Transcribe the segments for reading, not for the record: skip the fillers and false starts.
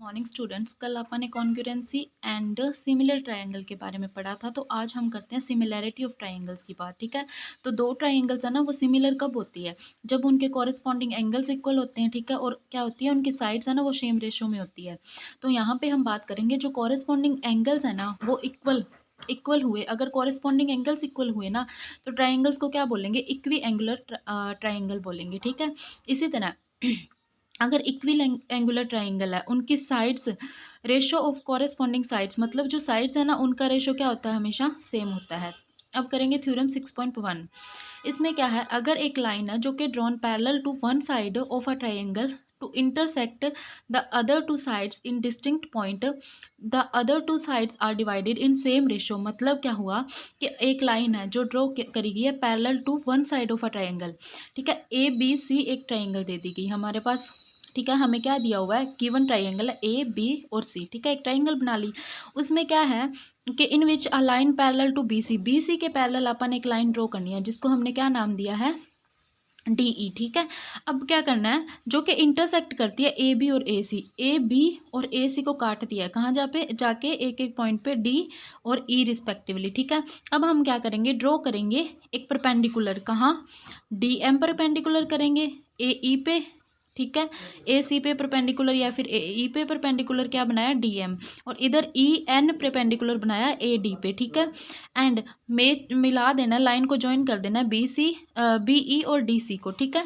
Morning students, कल अपन ने congruency and similar triangle के बारे में पढ़ा था। तो आज हम करते हैं सिमिलैरिटी ऑफ ट्रायंगल्स की बात। ठीक है, तो दो ट्रायंगल्स है ना, वो सिमिलर कब होती है? जब उनके कॉरेस्पॉन्डिंग एंगल्स इक्वल होते हैं। ठीक है, और क्या होती है, उनकी साइड्स है ना वो सेम रेशो में होती है। तो यहाँ पे हम बात करेंगे जो कॉरेस्पॉन्डिंग एंगल्स है ना वो इक्वल हुए। अगर कॉरेस्पॉन्डिंग एंगल्स इक्वल हुए ना तो ट्रायंगल्स को क्या बोलेंगे? इक्वी एंगुलर ट्रायंगल बोलेंगे। ठीक है, इसी तरह अगर इक्वी एंगुलर ट्राइंगल है, उनकी sides ratio of corresponding sides, मतलब जो साइड्स है ना उनका रेशो क्या होता है? हमेशा सेम होता है। अब करेंगे थ्योरम 6.1। इसमें क्या है, अगर एक लाइन है जो कि drawn parallel to one side of a triangle to intersect the other two sides in distinct point, the other two sides are divided in same ratio. मतलब क्या हुआ कि एक लाइन है जो ड्रॉ करी गई है parallel to one side of a triangle. ठीक है, ए बी सी एक ट्राइंगल दे दी गई हमारे पास। ठीक है, हमें क्या दिया हुआ है? गिवन ट्राइंगल है ए बी और सी। ठीक है, एक ट्राइंगल बना ली। उसमें क्या है कि in which a line parallel to B C के पैरेलल अपन एक लाइन ड्रॉ करनी है जिसको हमने क्या नाम दिया है? D E. ठीक है, अब क्या करना है, जो कि इंटरसेक्ट करती है ए बी और ए बी और ए सी को काट दिया है। कहाँ जाके एक एक पॉइंट पे डी और ई रिस्पेक्टिवली। ठीक है, अब हम क्या करेंगे? ड्रॉ करेंगे एक परपेंडिकुलर। कहाँ? डी एम परपेंडिकुलर करेंगे ए ई पे। ठीक है, ए सी पे परपेंडिकुलर या फिर ए ई पे परपेंडिकुलर क्या बनाया? D M. और इधर ई एन परपेंडिकुलर बनाया ए डी पे। ठीक है, एंड मिला देना, लाइन को ज्वाइन कर देना बी सी बी ई और डी सी को। ठीक है,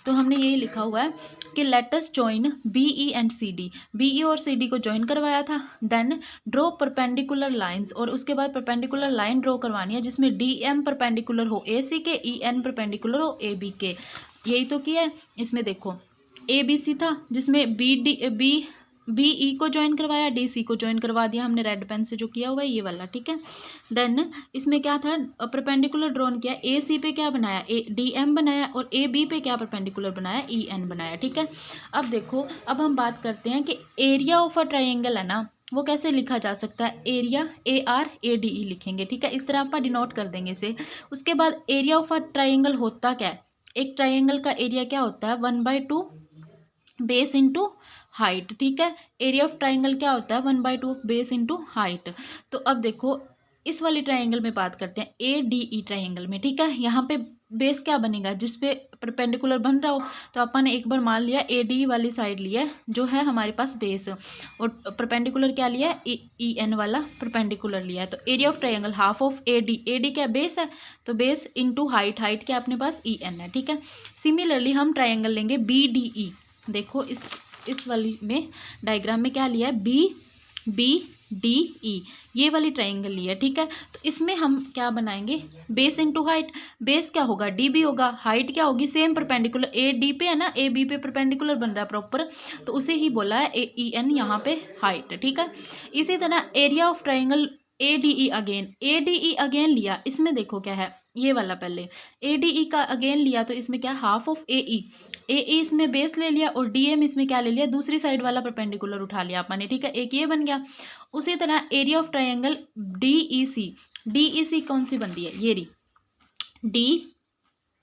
तो हमने यही लिखा हुआ है कि let us join B E and C D. B E और सी डी को ज्वाइन करवाया था। देन ड्रॉ परपेंडिकुलर लाइंस, और उसके बाद परपेंडिकुलर लाइन ड्रॉ करवानी है जिसमें डी एम परपेंडिकुलर हो ए सी के, ई एन परपेंडिकुलर हो ए बी के। यही तो किया है। इसमें देखो ए बी सी था जिसमें बी ई को ज्वाइन करवाया, डी सी को ज्वाइन करवा दिया हमने रेड पेन से जो किया हुआ है ये वाला। ठीक है, देन इसमें क्या था? परपेंडिकुलर ड्रॉन किया। ए सी पे क्या बनाया? ए डी एम बनाया, और ए बी पे क्या परपेंडिकुलर बनाया? ई एन बनाया। ठीक है, अब देखो, अब हम बात करते हैं कि एरिया ऑफ अ ट्राइंगल है ना वो कैसे लिखा जा सकता है? Area A R A D ई लिखेंगे। ठीक है, इस तरह आप डिनोट कर देंगे इसे। उसके बाद एरिया ऑफ अ ट्राइंगल होता क्या है? एक ट्राइंगल का एरिया क्या होता है? 1/2 बेस इंटू हाइट। ठीक है, एरिया ऑफ ट्राइंगल क्या होता है? 1/2 ऑफ बेस इंटू हाइट। तो अब देखो इस वाली ट्राइंगल में बात करते हैं, ए डी ई ट्राइंगल में। ठीक है, यहाँ पे बेस क्या बनेगा? जिस पे परपेंडिकुलर बन रहा हो, तो अपन ने एक बार मान लिया ए डी वाली साइड लिया जो है हमारे पास बेस, और परपेंडिकुलर क्या लिया? ई एन वाला परपेंडिकुलर लिया है। तो area of triangle half of A D क्या बेस है, तो बेस इंटू हाइट, हाइट क्या अपने पास? ई एन है। ठीक है, सिमिलरली हम ट्राइंगल लेंगे बी डी ई। देखो इस वाली में डायग्राम में क्या लिया है? बी डी ई, ये वाली ट्राइंगल लिया है। ठीक है, तो इसमें हम क्या बनाएंगे? Base into height. बेस क्या होगा? डी बी होगा। हाइट क्या होगी? सेम परपेंडिकुलर ए डी पे है ना, ए बी पे परपेंडिकुलर बन रहा है प्रॉपर, तो उसे ही बोला है ए ई एन यहाँ पे हाइट। ठीक है, इसी तरह area of triangle A D E again लिया। इसमें देखो क्या है, ये वाला पहले ए डी ई का अगेन लिया, तो इसमें क्या? हाफ ऑफ ए ई इसमें बेस ले लिया, और डी एम इसमें क्या ले लिया? दूसरी साइड वाला परपेंडिकुलर उठा लिया आपने। ठीक है, एक ये बन गया। उसी तरह area of triangle D E C कौन सी बन रही है? ये रही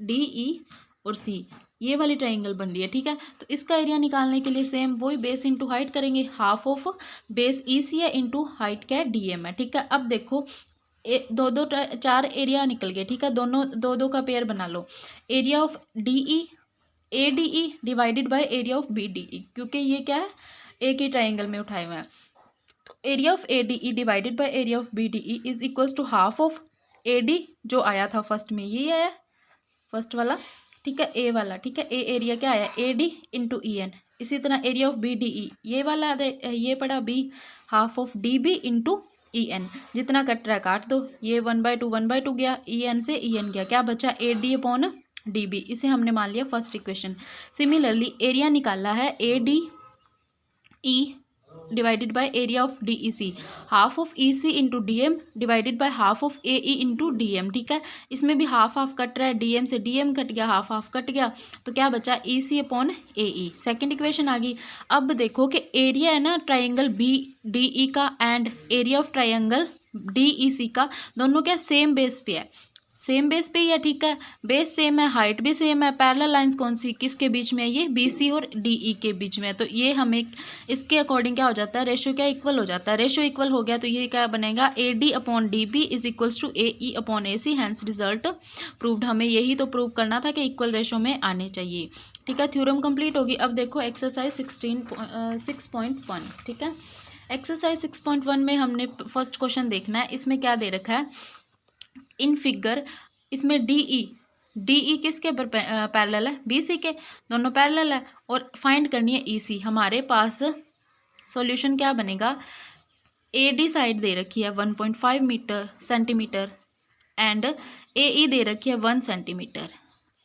डी ई और सी, ये वाली ट्राइंगल बन रही है। ठीक है, तो इसका एरिया निकालने के लिए सेम वही बेस इंटू हाइट करेंगे। हाफ ऑफ बेस ई सी है इंटू हाइट क्या है? डी एम है। ठीक है, अब देखो दो चार एरिया निकल गए। ठीक है, दोनों दो का पेयर बना लो। Area of D E A D E divided by area of B D E, क्योंकि ये क्या है? एक ही ट्राइंगल में उठाए हुए हैं। तो area of A D E divided by area of B D E is equals to half of A D जो आया था फर्स्ट में, ये आया फर्स्ट वाला। ठीक है, ए वाला। ठीक है, ए एरिया क्या आया? A D into E N. इसी तरह area of B D E ये वाला ये पड़ा B, half of D B into E N. जितना कट रहा है काट दो, ये 1/2 गया, ई एन से ई एन गया, क्या बचा? A D upon D B. इसे हमने मान लिया फर्स्ट इक्वेशन। सिमिलरली एरिया निकाला है A D E divided by area of D E C, half of E C into D M divided by half of A E into D M. ठीक है, इसमें भी हाफ हाफ कट रहा है, D M से D M cut गया, half half cut गया, तो क्या बचा? E C upon A E. Second equation आ गई। अब देखो कि एरिया है ना ट्राइंगल बी डी ई का and area of triangle D E C का, दोनों क्या सेम बेस पे है? सेम बेस पे ही है, ठीक है, बेस सेम है, हाइट भी सेम है, पैरेलल लाइंस कौन सी किसके बीच में है, ये BC और DE के बीच में है। तो ये हमें इसके अकॉर्डिंग क्या हो जाता है, रेशो क्या इक्वल हो जाता है, रेशो इक्वल हो गया तो ये क्या बनेगा, AD upon DB is equals to AE upon AC, hence result proved. हमें यही तो प्रूव करना था कि इक्वल रेशो में आने चाहिए, ठीक है। थ्योरम कंप्लीट होगी। अब देखो एक्सरसाइज 6.1, ठीक है। एक्सरसाइज 6.1 में हमने फर्स्ट क्वेश्चन देखना है। इसमें क्या दे रखा है, इन फिगर इसमें DE किसके पैरेलल है, BC के, दोनों पैरेलल है, और फाइंड करनी है EC। हमारे पास सॉल्यूशन क्या बनेगा, AD साइड दे रखी है 1.5 सेंटीमीटर एंड AE दे रखी है 1 सेंटीमीटर,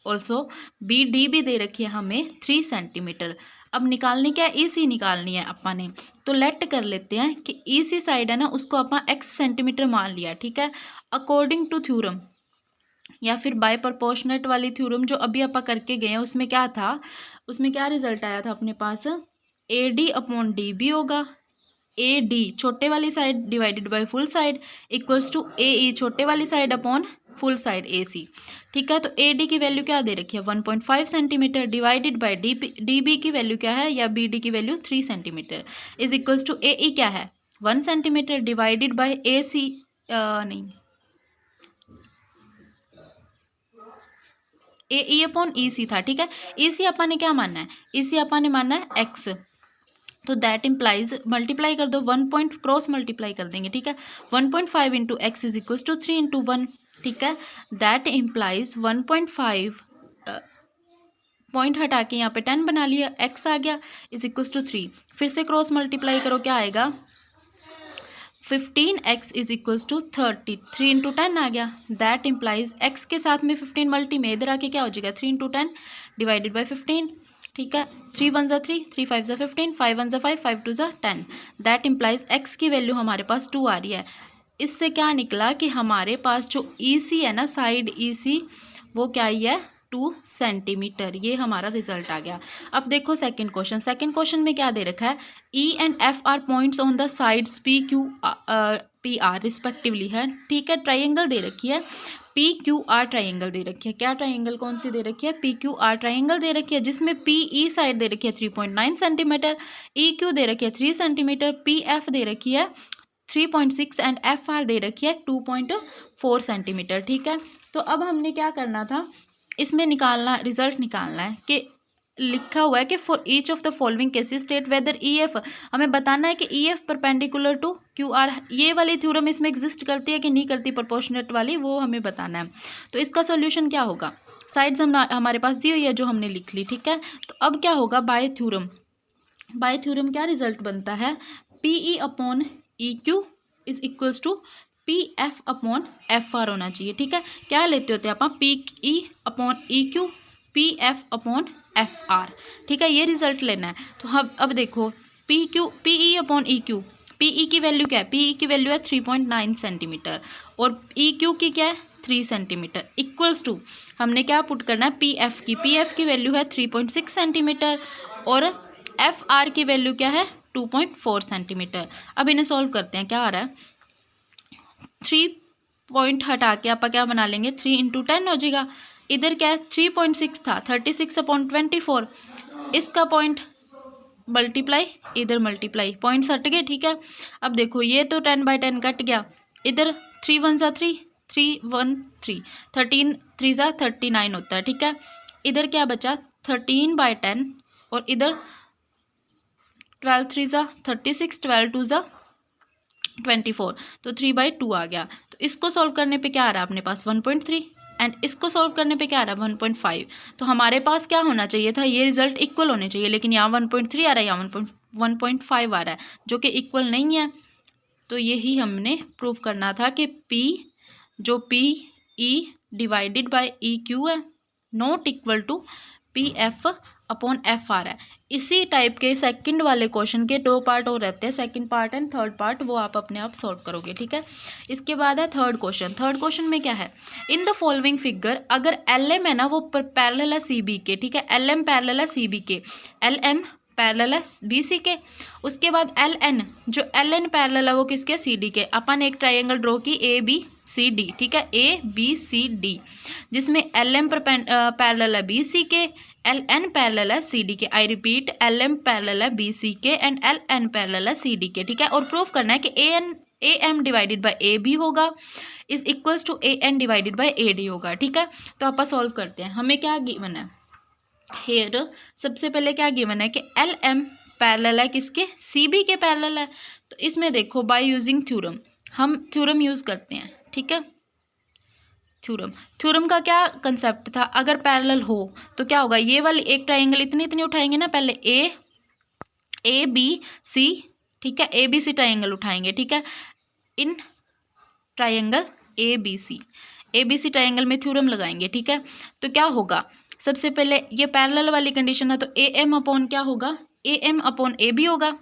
ऑल्सो BD भी दे रखी है हमें 3 सेंटीमीटर। अब निकालनी क्या है, EC निकालनी है अपन ने। तो लेट कर लेते हैं कि EC साइड है ना, उसको अपन X सेंटीमीटर मान लिया, ठीक है। अकॉर्डिंग टू थ्योरम या फिर बाय प्रोपोर्शनेट वाली थ्योरम जो अभी अपन करके गए हैं, उसमें क्या था, उसमें क्या रिजल्ट आया था अपने पास, AD अपॉन DB होगा, AD छोटे वाली side divided by full side equals to AE छोटे वाली side upon full side AC, ठीक है। तो AD की वैल्यू क्या दे रखी है 1.5 सेंटीमीटर डिवाइडेड बाय DB की वैल्यू क्या है, या BD की value 3 centimetre is equals to AE क्या है 1 सेंटीमीटर डिवाइडेड बाय AC नहीं AE अपॉन EC था, ठीक है। EC अपन ने क्या मानना है, EC अपन ने मानना है X, तो दैट इम्प्लाइज मल्टीप्लाई कर दो, 1 पॉइंट क्रॉस मल्टीप्लाई कर देंगे, ठीक है। 1.5 into x is equals to 3 into 1, ठीक है। दैट इम्प्लाइज 1.5 पॉइंट हटा के यहाँ पे 10 बना लिया, x आ गया इज इक्वल्स टू 3, फिर से क्रॉस मल्टीप्लाई करो, क्या आएगा 15x is equals to 30, 3 into 10 आ गया। दैट इम्प्लाइज x के साथ में 15 मल्टी में इधर आके क्या हो जाएगा 3 इंटू 10 डिवाइडेड बाई 15, ठीक है। 3 1 ज़ा 3, 3 5 ज़ा 15, 5 1 ज़ा 5, 5 2 ज़ा 10। दैट इम्प्लाइज x की वैल्यू हमारे पास 2 आ रही है। इससे क्या निकला कि हमारे पास जो EC है ना, साइड EC, वो क्या ही है 2 सेंटीमीटर। ये हमारा रिजल्ट आ गया। अब देखो सेकंड क्वेश्चन। सेकंड क्वेश्चन में क्या दे रखा है, E and F are points on the sides PQR respectively है, ठीक है। ट्राइंगल दे रखी है, PQR ट्राइंगल दे रखी है। क्या ट्राइंगल कौन सी दे रखी है, PQR ट्राइंगल दे रखी है, जिसमें PE साइड दे रखी है 3.9 सेंटीमीटर, EQ दे रखी है 3 सेंटीमीटर, PF दे रखी है 3.6 एंड FR दे रखी है 2.4 सेंटीमीटर, ठीक है। तो अब हमने क्या करना था, इसमें निकालना, रिजल्ट निकालना है कि लिखा हुआ है कि for each of the following cases state whether EF, हमें बताना है कि EF परपेंडिकुलर टू QR, ये वाली थ्योरम इसमें एग्जिस्ट करती है कि नहीं करती, प्रोपोर्शनेट वाली, वो हमें बताना है। तो इसका सॉल्यूशन क्या होगा, साइड्स हमारे पास दी हुई है जो हमने लिख ली, ठीक है। तो अब क्या होगा, बाय थ्योरम क्या रिजल्ट बनता है, PE upon EQ is equals to PF upon FR होना चाहिए, ठीक है। क्या लेते होते हैं आप, PE upon EQ, PF upon FR, ठीक है, ये रिजल्ट लेना है। तो अब देखो PE अपॉन EQ, PE की वैल्यू क्या है, PE की वैल्यू है 3.9 सेंटीमीटर और EQ की क्या है 3 सेंटीमीटर, इक्वल्स टू हमने क्या पुट करना है, PF की वैल्यू है 3.6 सेंटीमीटर और FR की वैल्यू क्या है 2.4 सेंटीमीटर। अब इन्हें सॉल्व करते हैं, क्या आ रहा है, 3 पॉइंट हटा के आप क्या बना लेंगे, 3 इंटू 10 हो जाएगा। इधर क्या है 3.6 था, 36 अपॉन 24, इसका पॉइंट मल्टीप्लाई, इधर मल्टीप्लाई, पॉइंट्स हट गए, ठीक है। अब देखो ये तो 10/10 कट गया, इधर 3 1 ज़ा 3, 3 1 3, 13 3 ज़ा 39 होता है, ठीक है। इधर क्या बचा 13/10 और इधर 12 3 ज़ा 36, 12 2 ज़ा 24, तो 3/2 आ गया। तो इसको सॉल्व करने पे क्या आ रहा है अपने पास 1.3 एंड इसको सॉल्व करने पे क्या आ रहा है 1.5। तो हमारे पास क्या होना चाहिए था, ये रिजल्ट इक्वल होने चाहिए, लेकिन यहाँ 1.3 आ रहा है, यहाँ 1.5 आ रहा है, जो कि इक्वल नहीं है। तो यही हमने प्रूव करना था कि PE डिवाइडेड बाय EQ है not equal to PF upon FR है। इसी टाइप के सेकंड वाले क्वेश्चन के 2 पार्ट और रहते हैं, second part and third part, वो आप अपने आप सॉल्व करोगे, ठीक है। इसके बाद है थर्ड क्वेश्चन। थर्ड क्वेश्चन में क्या है, इन द फॉलोइंग फिगर अगर LM है ना वो पैरेलल है CB के, ठीक है, LM पैरेलल है CB के, LM पैरेलल है बी सी के। उसके बाद एल एन, जो एल एन पैरेलल है वो किसके, सी डी के। अपन एक ट्राइंगल ड्रॉ की ए बी सी डी, ठीक है, ए बी सी डी, जिसमें एल एम पैरेलल है बी सी के, एल एन पैरेलल है सी डी के। I repeat, L M parallel है बी सी के एंड एल एन पैरेलल है सी डी के, ठीक है। और प्रूफ करना है कि A M divided by A B होगा is equals to A N divided by A D होगा, ठीक है। तो आप सॉल्व करते हैं। हमें क्या गिवन है हेयर, सबसे पहले क्या गिवन है कि एल एम पैरेलल है किसके, सी बी के पैरेलल है। तो इसमें देखो बाय यूजिंग थ्योरम, हम थ्योरम यूज़ करते हैं, ठीक है। थ्योरम का क्या कंसेप्ट था, अगर पैरेलल हो तो क्या होगा, ये वाली एक ट्राइंगल इतनी उठाएंगे ना, पहले ए बी सी, ठीक है, ए बी सी ट्राइंगल उठाएंगे, ठीक है। In triangle A B C triangle में थ्योरम लगाएंगे, ठीक है। तो क्या होगा, सबसे पहले ये पैरेलल वाली कंडीशन है तो ए एम अपॉन क्या होगा, A M upon A B होगा,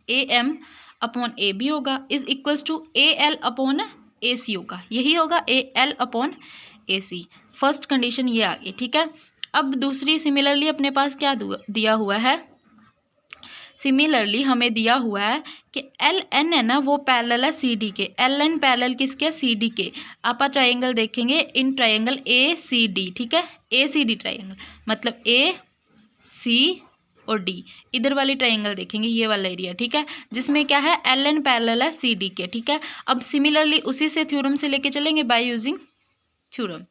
A M upon A B होगा is equals to A L upon A C होगा, यही होगा A L upon A C. First condition ये आ गई, ठीक है। अब दूसरी सिमिलरली अपने पास क्या दिया हुआ है, सिमिलरली हमें दिया हुआ है कि एल एन है ना वो पैरेलल है सी डी के, एल एन पैरेलल किसके, सी डी के। आप ट्राइंगल देखेंगे इन ट्राइंगल ए सी डी, ठीक है, ए सी डी ट्राइंगल, मतलब ए सी और डी, इधर वाली ट्राइंगल देखेंगे ये वाला एरिया, ठीक है, जिसमें क्या है एल एन पैरेलल है सी डी के, ठीक है। अब सिमिलरली उसी से थ्योरम से लेके चलेंगे बाय यूजिंग थ्योरम।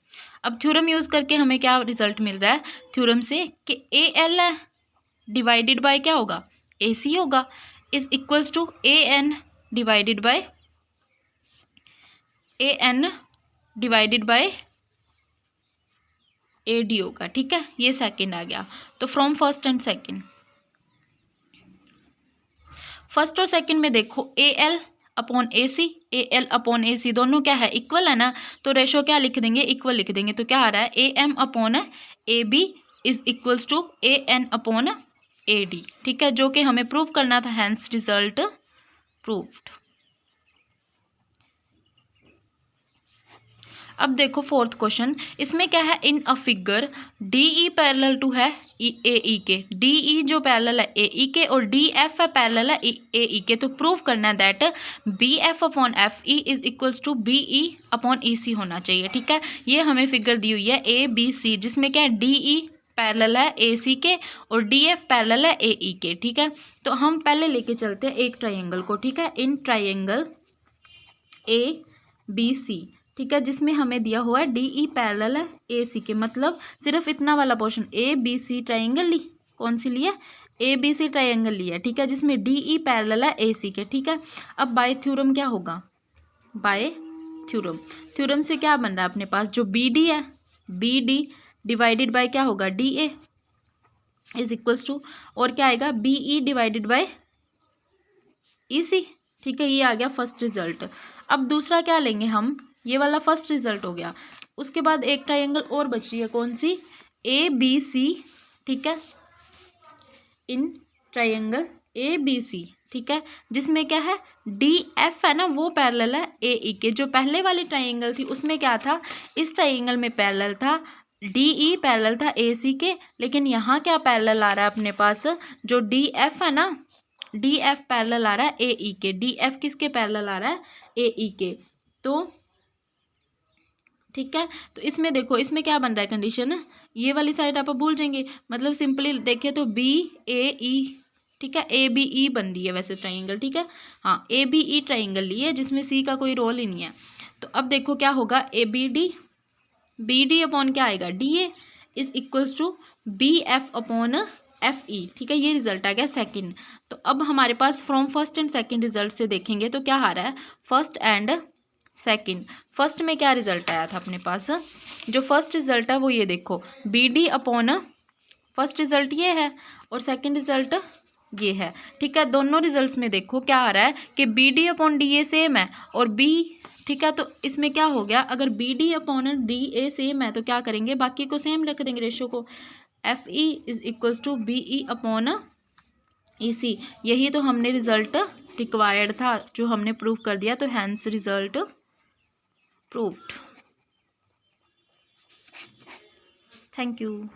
अब थ्योरम यूज़ करके हमें क्या रिजल्ट मिल रहा है थ्योरम से कि ए एल है डिवाइडेड बाय क्या होगा, ए सी होगा is equals to A N divided by A D होगा, ठीक है। ये सेकंड आ गया। तो from first and second, first और सेकंड में देखो ए एल अपॉन ए सी दोनों क्या है, इक्वल है ना, तो रेशो क्या लिख देंगे, इक्वल लिख देंगे। तो क्या आ रहा है A M upon A B is equals to A N upon A D, ठीक है, जो कि हमें प्रूव करना था, हैंस रिजल्ट प्रूव्ड। अब देखो फोर्थ क्वेश्चन, इसमें क्या है, in a figure D E parallel to है ए ई के, डी ई जो पैरेलल है ए ई के और डी एफ है पैरेलल है ए ई के। तो प्रूव करना है that B F upon F E is equals to B E upon E C होना चाहिए, ठीक है। ये हमें फिगर दी हुई है ए बी सी, जिसमें क्या है डी ई पैरेलल है ए सी के और डी एफ पैरेलल है ए ई के, ठीक है। तो हम पहले लेके चलते हैं एक ट्राइंगल को, ठीक है, इन ट्राइंगल ए बी सी, ठीक है, जिसमें हमें दिया हुआ है डी ई पैरेलल है ए सी के, मतलब सिर्फ इतना वाला portion A B C triangle ली, कौन सी लिया, ए बी सी ट्राइंगल लिया, ठीक है, जिसमें डी ई पैरेलल है ए सी के, ठीक है। अब बाय थ्योरम क्या होगा, बाय थ्योरम से क्या बन रहा है अपने पास, जो बी डी है बी डी डिवाइडेड बाय क्या होगा D A is equals to, और क्या आएगा B E divided by E C, ठीक है। ये आ गया फर्स्ट रिजल्ट। अब दूसरा क्या लेंगे हम, ये वाला फर्स्ट रिजल्ट हो गया। उसके बाद एक ट्राइंगल और बच रही है, कौन सी, ए बी सी, ठीक है, इन ट्राइंगल ए बी सी, ठीक है, जिसमें क्या है डी एफ है ना वो पैरेलल है ए ई के। जो पहले वाली ट्राइंगल थी उसमें क्या था, इस ट्राइंगल में पैरेलल था डी ई पैरेलल था ए सी के, लेकिन यहाँ क्या पैरेलल आ रहा है अपने पास, जो डी एफ है ना डी एफ पैरेलल आ रहा है ए ई के, डी एफ किसके पैरेलल आ रहा है ए ई के। तो ठीक है, तो इसमें देखो इसमें क्या बन रहा है कंडीशन, ये वाली साइड आप भूल जाएंगे, मतलब सिंपली देखिए तो बी ए ई, ठीक है, ए बी ई बन रही है वैसे ट्राइंगल, ठीक है, हाँ ए बी ई ट्राइंगल ली है जिसमें सी का कोई रोल ही नहीं है। तो अब देखो क्या होगा, ए बी डी अपॉन क्या आएगा D A is equals to B F upon F E, ठीक है, ये रिजल्ट आ गया सेकंड। तो अब हमारे पास from first and second result से देखेंगे तो क्या आ रहा है, फर्स्ट एंड सेकंड। फर्स्ट में क्या रिजल्ट आया था अपने पास, जो फर्स्ट रिजल्ट है वो ये देखो B D upon, first result ये है और सेकंड रिजल्ट ये है, ठीक है। दोनों रिजल्ट्स में देखो क्या आ रहा है कि B D upon D A same है और बी, ठीक है, तो इसमें क्या हो गया, अगर B D upon D A same है तो क्या करेंगे, बाकी को सेम रख देंगे रेशो को, F E is equals to B E upon E C. यही तो हमने रिजल्ट रिक्वायर्ड था जो हमने प्रूव कर दिया, तो hence result proved. Thank you.